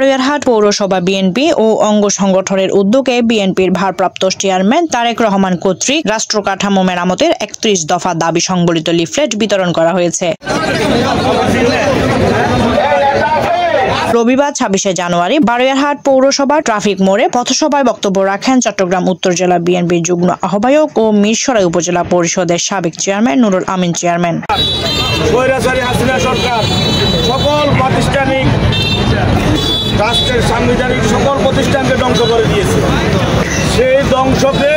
বারুইয়ারহাট পৌরসভা বিএনপি ও অঙ্গ সংগঠনের উদ্যোগে বিএনপির ভারপ্রাপ্ত চেয়ারম্যান তারেক রহমান কর্তৃক রাষ্ট্র কাঠামো মেরামতের ৩১ দফা দাবি সংবলিত লিফলেট বিতরণ করা হয়েছে। রবিবার ২৬শে জানুয়ারি বারুইয়ারহাট পৌরসভার ট্রাফিক মোড়ে পথসভায় বক্তব্য রাখেন চট্টগ্রাম উত্তর জেলা বিএনপির যুগ্ম আহ্বায়ক ও মিরসরাই উপজেলা পরিষদের সাবেক চেয়ারম্যান নুরুল আমিন চেয়ারম্যান। স্বৈরাচারী হাসিনা সরকার সকল প্রাতিষ্ঠানিক রাষ্ট্রের সাংবিধানিক সকল প্রতিষ্ঠানকে ধ্বংস করে দিয়েছে। সেই ধ্বংসকে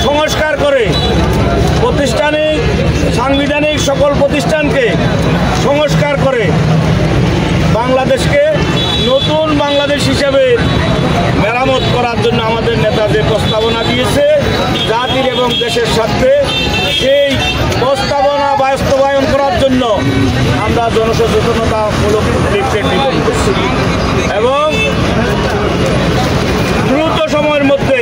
সংস্কার করে প্রাতিষ্ঠানিক সাংবিধানিক সকল প্রতিষ্ঠানকে সংস্কার করে বাংলাদেশকে নতুন বাংলাদেশ হিসেবে মেরামত করার জন্য আমাদের নেতা যে প্রস্তাবনা দিয়েছে জাতির এবং দেশের স্বার্থে, সেই প্রস্তাবনা বাস্তবায়ন করার জন্য আমরা জনসচেতনতামূলক লিফলেট বিতরণ করছি এবং দ্রুত সময়ের মধ্যে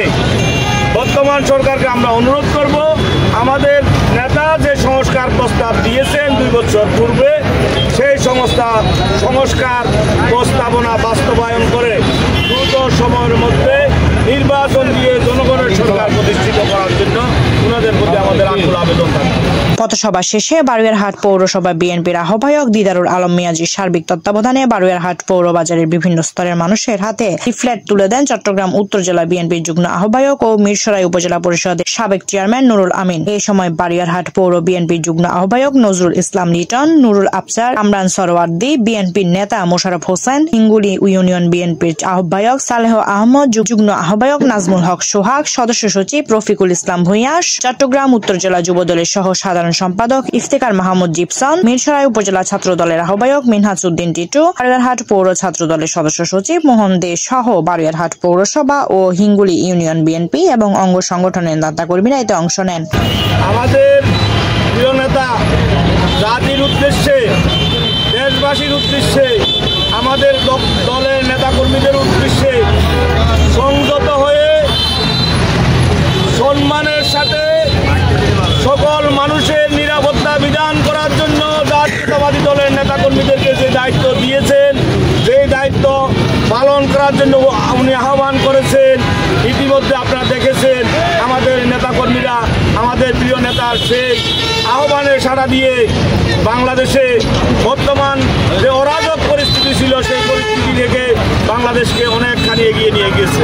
বর্তমান সরকারকে আমরা অনুরোধ করব আমাদের নেতা যে সংস্কার প্রস্তাব দিয়েছেন 2 বছর পূর্বে, সেই সংস্কার প্রস্তাবনা বাস্তবায়ন করে দ্রুত সময়ের মধ্যে নির্বাচন দিয়ে জনগণের সরকার প্রতিষ্ঠিত করার জন্য ওনাদের প্রতি আমাদের আকুল আবেদন থাকবে। পথসভা শেষে বারুইয়ারহাট পৌরসভা বিএনপির আহ্বায়ক দিদারুল আলম মিয়াজির সার্বিক তত্ত্বাবধানে বারুইয়ারহাট পৌর বাজারের বিভিন্ন স্তরের মানুষের হাতে লিফলেট তুলে দেন চট্টগ্রাম উত্তর জেলা বিএনপির যুগ্ম আহ্বায়ক ও মিরসরাই উপজেলা পরিষদের সাবেক চেয়ারম্যান নুরুল আমিন। এই সময় বারুইয়ারহাট পৌর বিএনপির যুগ্ম আহ্বায়ক নজরুল ইসলাম লিটন, নুরুল আফসার, কামরান সরওয়ার্দী, বিএনপির নেতা মোশাররফ হোসেন, হিঙ্গুলি ইউনিয়ন বিএনপির আহ্বায়ক সালেহ আহমদ, যুগ্ম আহ্বায়ক নাজমুল হক সোহাগ, সদস্য সচিব রফিকুল ইসলাম ভূঁইয়াস, চট্টগ্রাম উত্তর জেলা যুবদলের সহ সাধারণ সম্পাদক ইফতেখার মাহমুদ জিপসন, মিরসরাই উপজেলা ছাত্র দলের আহ্বায়ক মিনহাজ উদ্দিন টিটু, বারুইয়ারহাট পৌর ছাত্র দলের সদস্য সচিব মোহন দে সহ বারুইয়ারহাট পৌরসভা ও হিঙ্গুলি ইউনিয়ন বিএনপি এবং অঙ্গ সংগঠনের নেতাকর্মীরা এতে অংশ নেন। আমাদের প্রিয় নেতা জাতির উদ্দেশ্যে, দেশবাসীর উদ্দেশ্যে, আমাদের দলের নেতাকর্মীদের উদ্দেশ্যে সংযত হয়ে সম্মানের সাথে সকল মানুষের নিরাপত্তা বিধান করার জন্য জাতীয়তাবাদী দলের নেতাকর্মীদেরকে যে দায়িত্ব দিয়েছেন, সেই দায়িত্ব পালন করার জন্য উনি আহ্বান করেছেন। ইতিমধ্যে আপনারা দেখেছেন আমাদের নেতাকর্মীরা আমাদের প্রিয় নেতার সেই আহ্বানে সাড়া দিয়ে বাংলাদেশে বর্তমান যে অরাজক পরিস্থিতি ছিল সেই পরিস্থিতি থেকে বাংলাদেশকে অনেকখানি এগিয়ে নিয়ে গেছে।